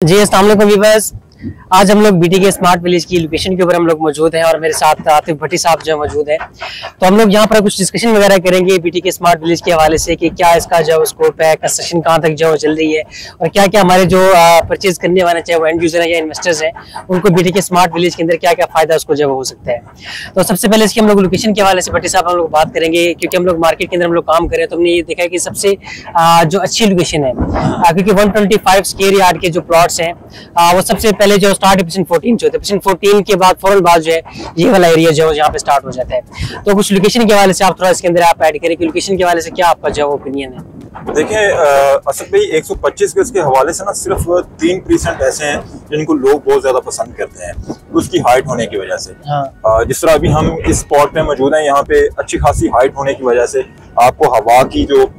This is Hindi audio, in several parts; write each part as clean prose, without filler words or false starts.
जी अस्सलाम वालेकुम व्यूअर्स। आज हम लोग बीटीके स्मार्ट विलेज की लोकेशन के ऊपर हम लोग मौजूद हैं और मेरे साथ आतिफ भट्टी साहब जो मौजूद हैं। तो हम लोग यहाँ पर कुछ डिस्कशन वगैरह करेंगे बीटीके स्मार्ट विलेज के हवाले से कि क्या इसका जो स्कोप है, कंस्ट्रक्शन कहाँ तक जो चल रही है और क्या क्या हमारे जो परचेज करने वाले चाहे वो एंड यूजर है या इन्वेस्टर्स हैं उनको बीटीके स्मार्ट विलेज के अंदर क्या क्या फायदा उसको जो हो सकता है। तो सबसे पहले इसकी हम लोग लोकेशन के हवाले से भट्टी साहब हम लोग बात करेंगे, क्योंकि हम लोग मार्केट के अंदर हम लोग काम करें तो हमने ये देखा है कि सबसे जो अच्छी लोकेशन है, क्योंकि 125 स्क्वायर यार्ड के जो प्लॉट्स हैं वो सबसे पहले जो स्टार्ट है 14 जो होते हैं, 14 के बाद फौरन बाद जो है ये वाला एरिया जो यहाँ पे स्टार्ट हो जाता है। तो कुछ लोकेशन के हवाले से आप थोड़ा इसके अंदर आप ऐड करें कि लोकेशन के हवाले से क्या आपका जो ओपिनियन है। देखिए असद भाई 125 गज के हवाले से ना सिर्फ 3% ऐसे हैं जिनको लोग बहुत ज्यादा पसंद करते हैं उसकी हाइट होने की वजह से। जिस तरह अभी हम इस स्पॉट पे मौजूद हैं, यहाँ पे अच्छी खासी हाइट होने की वजह से आपको हवा की जो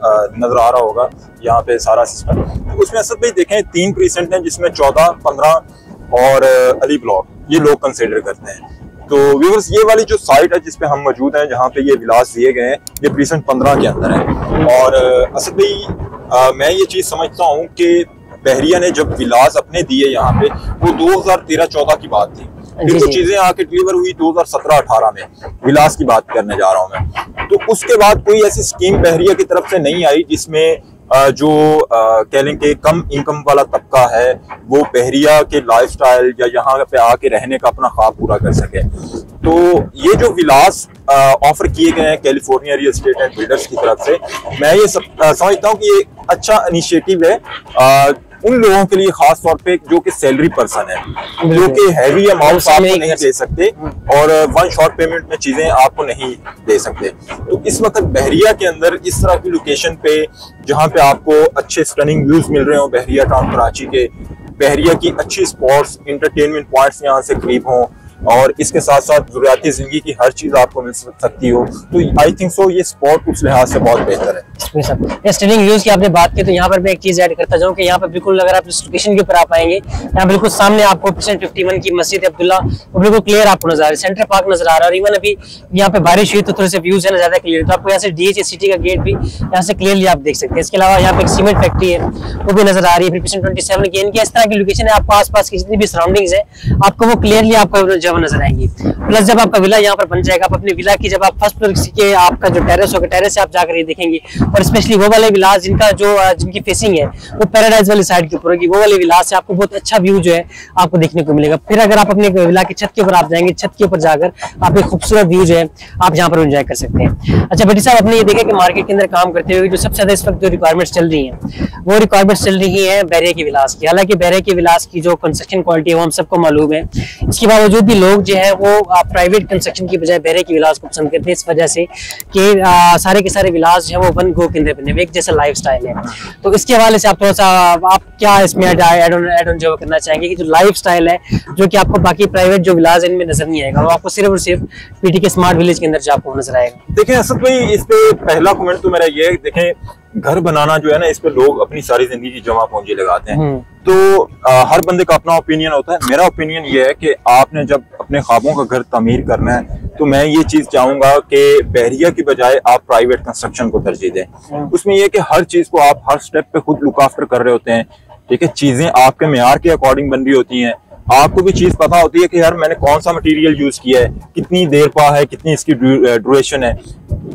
नजर आ रहा होगा यहाँ पे सारा सिस्टम, तो उसमें असद भाई देखें 3% है जिसमें 14, 15 और अली ब्लॉक ये लोग कंसिडर करते हैं। तो व्यूअर्स ये वाली जो साइट है जिसपे हम मौजूद हैं, जहाँ पे ये विलास दिए गए हैं, ये प्रीसेंट 15 के अंदर है। और असद भाई मैं ये चीज समझता हूँ कि बहरिया ने जब विलास अपने दिए यहाँ पे वो 2013-14 की बात थी, फिर कुछ चीजें आके डिलीवर हुई 2017-18 में, विलास की बात करने जा रहा हूँ मैं। तो उसके बाद कोई ऐसी स्कीम बहरिया की तरफ से नहीं आई जिसमें जो कह लें कि कम इनकम वाला तबका है वो बहरिया के लाइफस्टाइल या यहाँ पे आके रहने का अपना ख्वाब पूरा कर सके। तो ये जो विलास ऑफर किए गए हैं California real estate and builders की तरफ से, मैं ये समझता हूँ कि ये अच्छा इनिशिएटिव है उन लोगों के लिए, खास तौर पे जो कि सैलरी पर्सन है, जो कि हैवी अमाउंट आपको नहीं दे सकते और वन शॉट पेमेंट में चीजें आपको नहीं दे सकते। तो इस वक्त बहरिया के अंदर इस तरह की लोकेशन पे जहां पे आपको अच्छे स्टनिंग व्यूज मिल रहे हो बहरिया टाउन कराची के, बहरिया की अच्छी स्पॉट्स इंटरटेनमेंट पॉइंट्स यहाँ से करीब हों और इसके साथ साथ ज़रूरियाती जिंदगी की हर चीज आपको मिल सकती हो, तो आई थिंक सो ये स्पॉट उस लिहाज से बहुत बेहतर है। स्टनिंग व्यूज की आपने बात की तो यहाँ पर मैं एक चीज ऐड करता जाऊँ कि यहाँ पर बिल्कुल अगर आप इस लोकेशन के ऊपर आप आएंगे, यहाँ बिल्कुल सामने आपको 51 की मस्जिद अब्दुल्ला वो बिल्कुल क्लियर आपको नजर आ रहा है, सेंट्रल पार्क नजर आ रहा है और इवन अभी यहाँ पे बारिश हुई तो थोड़े से व्यूज है ना ज्यादा क्लियर, तो आपको यहाँ से DHA सिटी का गेट भी यहाँ से क्लियरली आप देख सकते हैं। इसके अलावा यहाँ पे एक सीमेंट फैक्ट्री है वो भी नजर आ रही है 27 की। इनकी इस तरह की लोकेशन है, आपको आसपास की जितनी भी सराउंडिंग्स है आपको वो क्लियरली आपको जगह नजर आएंगी। प्लस जब आपका विला यहाँ पर बन जाएगा, आप अपने विला की जब आप फर्स्ट फ्लोर के आपका जो टेरेस होगा, टेरेस से आप जाकर ये देखेंगे और स्पेशली वो वाले विलास जिनका जो जिनकी फेसिंग है वो पैराडाइज वाली साइड के ऊपर होगी, वो वाले विलास से आपको बहुत अच्छा व्यू जो है आपको देखने को मिलेगा। फिर अगर आप अपने विला की छत के ऊपर आप जाएंगे, छत के ऊपर जाकर आप एक खूबसूरत व्यू जो है आप यहाँ पर एंजॉय कर सकते हैं। अच्छा भट्टी साहब, आपने ये देखा कि मार्केट के अंदर काम करते हुए जो सबसे ज्यादा इस वक्त जो रिक्वायरमेंट्स चल रही है वो रिक्वायरमेंट्स चल रही है बहरिया के विलास की। हालांकि बहरिया के विलास की जो कंस्ट्रक्शन क्वालिटी है वो हम सबको मालूम है, इसके बावजूद भी लोग जो है वो प्राइवेट कंस्ट्रक्शन की बजाय बहरिया के विलास को पसंद करते हैं इस वजह से कि सारे के सारे विलास जो है वो वन गो के अंदर बने हुए एक जैसा लाइफस्टाइल है। तो इसके हवाले से आप थोड़ा सा आप क्या इसमें एड ऑन जो करना चाहेंगे कि जो लाइफस्टाइल है जो कि आपको बाकी प्राइवेट जो विलास इनमें नजर नहीं आएगा, वो आपको सिर्फ और सिर्फ बीटीके स्मार्ट विलेज के अंदर जो आपको नजर आएगा। देखिए असद भाई, इस पे पहला कमेंट तो मेरा ये है, देखें घर बनाना जो है ना, इस पे लोग अपनी सारी जिंदगी की जमा पूंजी लगाते हैं, तो हर बंदे का अपना ओपिनियन होता है। मेरा ओपिनियन ये है कि आपने जब अपने ख्वाबों का घर तामीर करना है तो मैं ये चीज चाहूंगा कि बहरिया की बजाय आप प्राइवेट कंस्ट्रक्शन को तरजीह दें। उसमें यह कि हर चीज को आप हर स्टेप पे खुद लुक आफ्टर कर रहे होते हैं, ठीक है, चीजें आपके मेयार के अकॉर्डिंग बन रही होती हैं, आपको भी चीज पता होती है कि यार मैंने कौन सा मटेरियल यूज किया है, कितनी देर पा है, कितनी इसकी ड्यूरेशन है।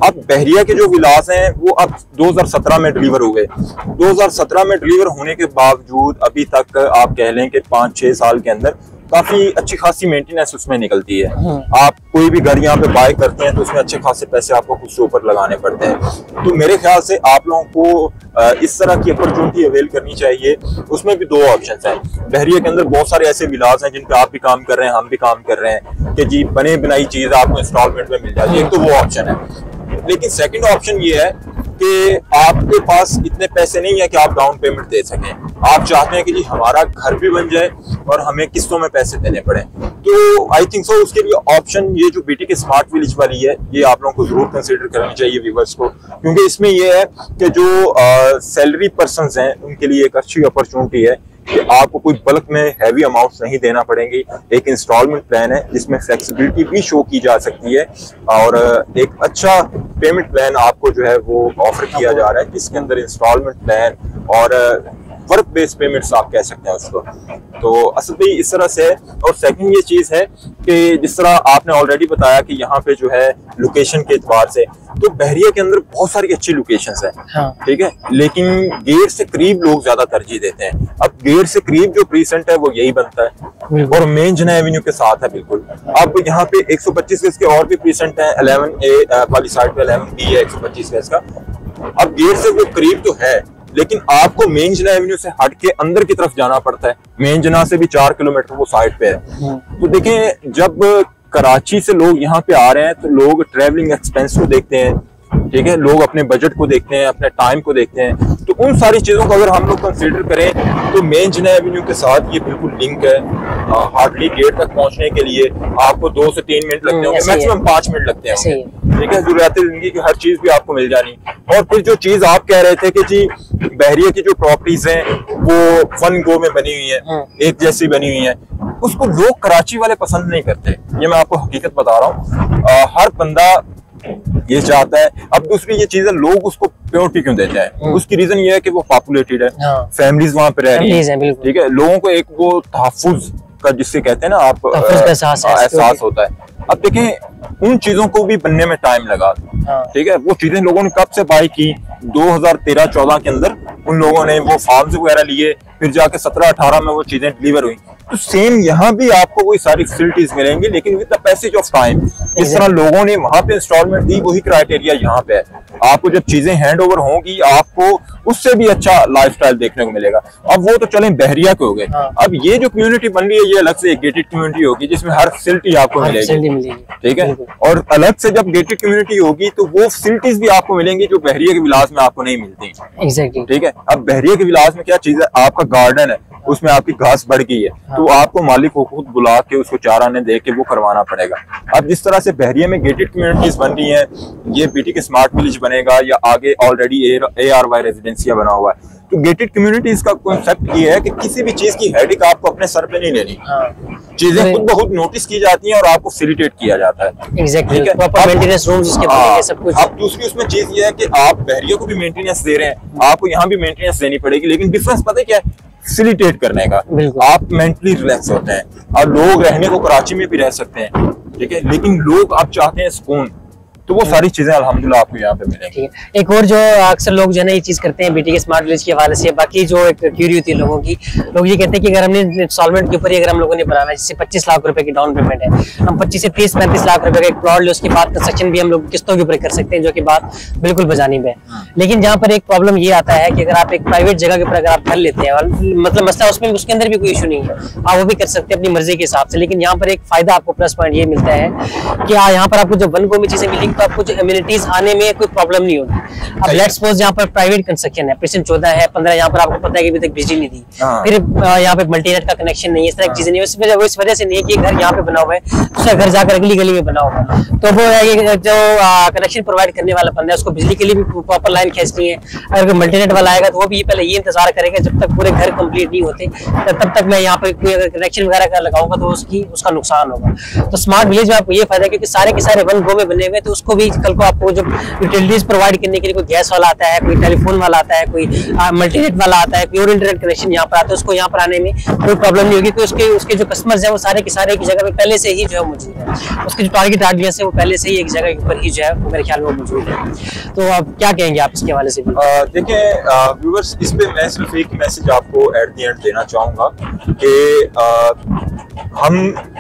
अब बहरिया के जो विलास हैं वो अब 2017 में डिलीवर हुए, 2017 में डिलीवर होने के बावजूद अभी तक आप कह लें कि 5-6 साल के अंदर काफी अच्छी खासी मेंटेनेंस उसमें निकलती है। आप कोई भी घर यहाँ पे बाय करते हैं तो उसमें अच्छे खासे पैसे आपको कुछ से ऊपर लगाने पड़ते हैं। तो मेरे ख्याल से आप लोगों को इस तरह की अपॉर्चुनिटी अवेल करनी चाहिए। उसमें भी 2 ऑप्शंस हैं। बहरिया के अंदर बहुत सारे ऐसे विलास हैं जिन पे आप भी काम कर रहे हैं, हम भी काम कर रहे हैं कि जी बने बनाई चीज आपको इंस्टॉलमेंट में मिल जाती है। एक तो वो ऑप्शन है, लेकिन सेकंड ऑप्शन ये है कि आपके पास इतने पैसे नहीं है कि आप डाउन पेमेंट दे सकें। आप चाहते हैं कि जी हमारा घर भी बन जाए और हमें किस्तों में पैसे देने पड़े, तो आई थिंक सो उसके लिए ऑप्शन ये जो बीटीके स्मार्ट विलेज वाली है ये आप लोगों को जरूर कंसीडर करनी चाहिए व्यूअर्स को, क्योंकि इसमें यह है कि जो सैलरी पर्सन्स हैं उनके लिए एक अच्छी अपॉर्चुनिटी है कि आपको कोई बल्क में हैवी अमाउंट्स नहीं देना पड़ेंगे। एक इंस्टॉलमेंट प्लान है जिसमें फ्लेक्सिबिलिटी भी शो की जा सकती है और एक अच्छा पेमेंट प्लान आपको जो है वो ऑफर किया जा रहा है जिसके अंदर इंस्टॉलमेंट प्लान और वर्क बेस्ड पेमेंट्स आप कह सकते हैं उसको। तो असल में इस तरह से। और सेकंड ये चीज है कि जिस तरह आपने ऑलरेडी बताया कि यहाँ पे जो है लोकेशन के एतबार से, तो बहरिया के अंदर बहुत सारी अच्छी लोकेशंस है। हाँ। ठीक है, लेकिन गेट से करीब लोग ज्यादा तरजीह देते हैं। अब गेट से करीब जो प्रीसेंट है वो यही बनता है और मेन जना एवेन्यू के साथ है बिल्कुल। अब यहाँ पे 125 गज के और भी प्रीसेंट है, 11A वाली साइड पे 11B है 125 गज का। अब गेट से वो करीब तो है, लेकिन आपको मेन जना एवेन्यू से हट के अंदर की तरफ जाना पड़ता है। मेन जना से भी 4 किलोमीटर वो साइड पे है। तो देखें, जब कराची से लोग यहाँ पे आ रहे हैं तो लोग ट्रेवलिंग एक्सपेंस को देखते हैं, ठीक है, लोग अपने बजट को देखते हैं, अपने टाइम को देखते हैं। तो उन सारी चीजों को अगर हम लोग कंसीडर करें तो मेन जना एवेन्यू के साथ ये बिल्कुल लिंक है। हार्डली गेट तक पहुंचने के लिए आपको 2 से 3 मिनट लगते होंगे, मैक्सिमम 5 मिनट लगते हैं। ठीक है, जरूरत जिंदगी की हर चीज भी आपको मिल जानी। और फिर जो चीज आप कह रहे थे कि जी बहरिया की जो प्रॉपर्टीज हैं वो वन गो में बनी हुई है, एक जैसी बनी हुई है, उसको लोग कराची वाले पसंद नहीं करते। ये मैं आपको हकीकत बता रहा हूँ। हर बंदा ये चाहता है। अब दूसरी ये चीज है, लोग उसको प्रायोरिटी क्यों देते हैं, उसकी रीजन ये है कि वो पॉपुलेटेड है, फैमिलीज वहां पे रह रही है। ठीक है, लोगों को एक वो तहफ्फुज का जिससे कहते हैं ना आप एहसास होता है। अब देखें, उन चीजों को भी बनने में टाइम लगा। ठीक है, वो चीजें लोगों ने कब से बाई की, 2013-14 के अंदर उन लोगों ने वो फार्म्स वगैरह लिए, फिर जाके 17-18 में वो चीजें डिलीवर हुई। तो सेम यहाँ भी आपको वही सारी फैसिलिटीज मिलेंगी, लेकिन with the passage of time. इस तरह लोगों ने वहां पे इंस्टॉलमेंट दी, वही क्राइटेरिया यहाँ पे है। आपको जब चीजें हैंड ओवर होंगी, आपको उससे भी अच्छा लाइफस्टाइल देखने को मिलेगा। अब वो तो चलें बहरिया के हो गए। अब ये जो कम्युनिटी बन रही है, ये अलग से एक गेटेड कम्युनिटी होगी जिसमें हर फैसिलिटी आपको मिलेगी। ठीक है, और अलग से जब गेटेड कम्युनिटी होगी तो वो फैसिलिटीज भी आपको मिलेंगी जो बहरिया के विलास में आपको नहीं मिलती। एग्जैक्टली। ठीक है, अब बहरिया के विलास में क्या चीज है, आपका गार्डन है, उसमें आपकी घास बढ़ गई है, तो आपको मालिक को खुद बुला के उसको चारा ने दे के वो करवाना पड़ेगा। अब जिस तरह से बहरिया में गेटेड कम्युनिटीज बन रही हैं, ये बीटी के स्मार्ट विलेज बनेगा या आगे ऑलरेडी ARY रेजिडेंसिया बना हुआ है। तो गेटेड कम्युनिटीज का कॉन्सेप्ट ये है कि किसी भी चीज की हेडेक आपको अपने सर पे नहीं लेनी। चीजें खुद ब खुद नोटिस की जाती हैं और आपको फैसिलिटेट किया जाता है। एग्जैक्टली। प्रॉपर मेंटेनेंस रूम्स उसके बनेंगे, सब कुछ। अब दूसरी उसमें चीज ये है कि आप बहरिया को भी मेंटेनेंस दे रहे हैं, आपको यहाँ भी मेंटेनेंस देनी पड़ेगी, लेकिन डिफरेंस पता है क्या है, फैसिलिटेट करने का। आप मेंटली रिलैक्स होते हैं और लोग रहने को कराची में भी रह सकते हैं। ठीक है, लेकिन लोग आप चाहते हैं सुकून, तो वो सारी चीजें अल्हम्दुलिल्लाह आपको यहाँ पे मिलेंगी। एक और जो अक्सर लोग जो है ना ये चीज करते हैं बीटी के स्मार्ट विलेज के हवाले से, बाकी जो एक क्यूरी होती है लोगों की, लोग ये कहते हैं कि अगर हमने इंस्टॉलमेंट के ऊपर ही अगर हम लोगों ने बनाना है, जिससे 25 लाख रुपए की डाउन पेमेंट है, हम 25 से 30-35 लाख रुपए का एक प्लॉट ले, उसके बाद कंस्ट्रक्शन भी हम लोग किस्तों के ऊपर कर सकते हैं, जो कि बात बिल्कुल बजानी है। लेकिन जहाँ पर एक प्रॉब्लम ये आता है कि अगर आप एक प्राइवेट जगह के ऊपर अगर आप घर लेते हैं, मतलब मसला उसमें उसके अंदर भी कोई इशू नहीं है, आप वो भी कर सकते हैं अपनी मर्जी के हिसाब से। लेकिन यहाँ पर एक फायदा आपको प्लस पॉइंट ये मिलता है कि यहाँ पर आपको जब वन गो में चीजें मिलेंगी तो आपको जो एमिनिटीज आने में कोई प्रॉब्लम नहीं होती। अब लेट्स सपोज यहाँ पर प्राइवेट कंस्ट्रक्शन है, प्रीसेंट 14 है, 15, यहाँ पर आपको पता है कि अभी तक बिजली नहीं दी, फिर यहाँ पे मल्टीनेट का कनेक्शन नहीं है, इस तरह की चीजें नहीं है। वो इस वजह से नहीं है कि घर यहाँ पे बना हुआ है, दूसरा घर जाकर अगली गली में बना हुआ है, तो वो जो कनेक्शन प्रोवाइड करने वाला बंदा है उसको बिजली के लिए भी प्रॉपर लाइन खींचनी है। अगर पलटेनेट वाला आएगा तो वो भी पहले ये इंतजार करेगा जब तक पूरे घर कंप्लीट नहीं होते, तब तक मैं यहाँ पे कोई अगर कनेक्शन वगैरह का लगाऊंगा तो उसका नुकसान होगा। तो स्मार्ट विलेज में आपको ये फायदा है क्योंकि सारे के सारे वन गो में बने हुए, तो उसको भी कल को आपको जो यूटिलिटीज प्रोवाइड करने के लिए कोई गैस वाला आता है, कोई टेलीफोन वाला आता है, कोई मल्टीनेट वाला आता है, कोई और इंटरनेट कनेक्शन यहाँ पर आता है, उसको यहाँ पर आने में कोई प्रॉब्लम नहीं होगी, क्योंकि उसके जो कस्टमर्स हैं वो सारे के सारे एक जगह पे पहले से ही जो है मौजूद है। उसके जो टारगेट ऑडियंस है वो पहले से ही एक जगह के ऊपर ही जो है मेरे ख्याल में मौजूद है। तो आप क्या कहेंगे आप इसके हवाले से? देखिए व्यूअर्स, इस पे मैं सिर्फ एक मैसेज आपको एट द एंड देना चाहूंगा कि हम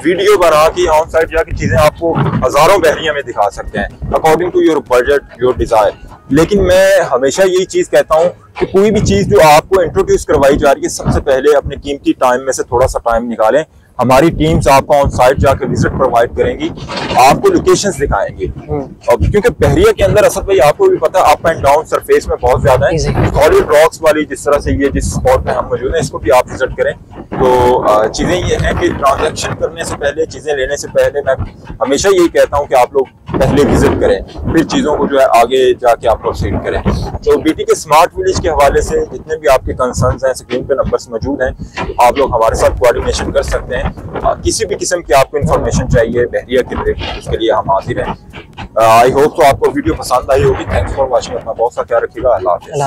वीडियो बना के ऑन साइट जाके चीजें आपको हजारों बहरिया में दिखा सकते हैं according to your budget, your desire. लेकिन मैं हमेशा यही चीज कहता हूँ कि कोई भी चीज जो आपको इंट्रोड्यूस करवाई जा रही है, सबसे पहले अपने कीमती टाइम में से थोड़ा सा टाइम निकालें। हमारी टीम्स आपको ऑन साइट जाकर विजिट प्रोवाइड करेंगी, आपको लोकेशंस दिखाएंगे। क्योंकि बहरिया के अंदर असद भाई आपको भी पता है अप एंड डाउन सरफेस में बहुत ज्यादा है। सॉलिड रॉक्स वाली जिस तरह से ये जिस स्पॉट में हम मौजूद हैं, इसको भी आप विजिट करें। तो चीजें ये हैं कि ट्रांजैक्शन करने से पहले, चीजें लेने से पहले मैं हमेशा यही कहता हूँ कि आप लोग पहले विजिट करें, फिर चीजों को जो है आगे जाके आप प्रोसीड करें। तो बीटी के स्मार्ट विलेज के हवाले से जितने भी आपके कंसर्न्स हैं, स्क्रीन पे नंबर्स मौजूद हैं, आप लोग हमारे साथ कोऑर्डिनेशन कर सकते हैं। किसी भी किस्म की आपको इन्फॉर्मेशन चाहिए बहरिया के रिलेटेड, उसके लिए हम हाजिर हैं। आई होप तो आपको वीडियो पसंद आई होगी। Thanks for watching. अपना बहुत सा ख्याल रखिएगा। अल्लाह हाफ़िज़।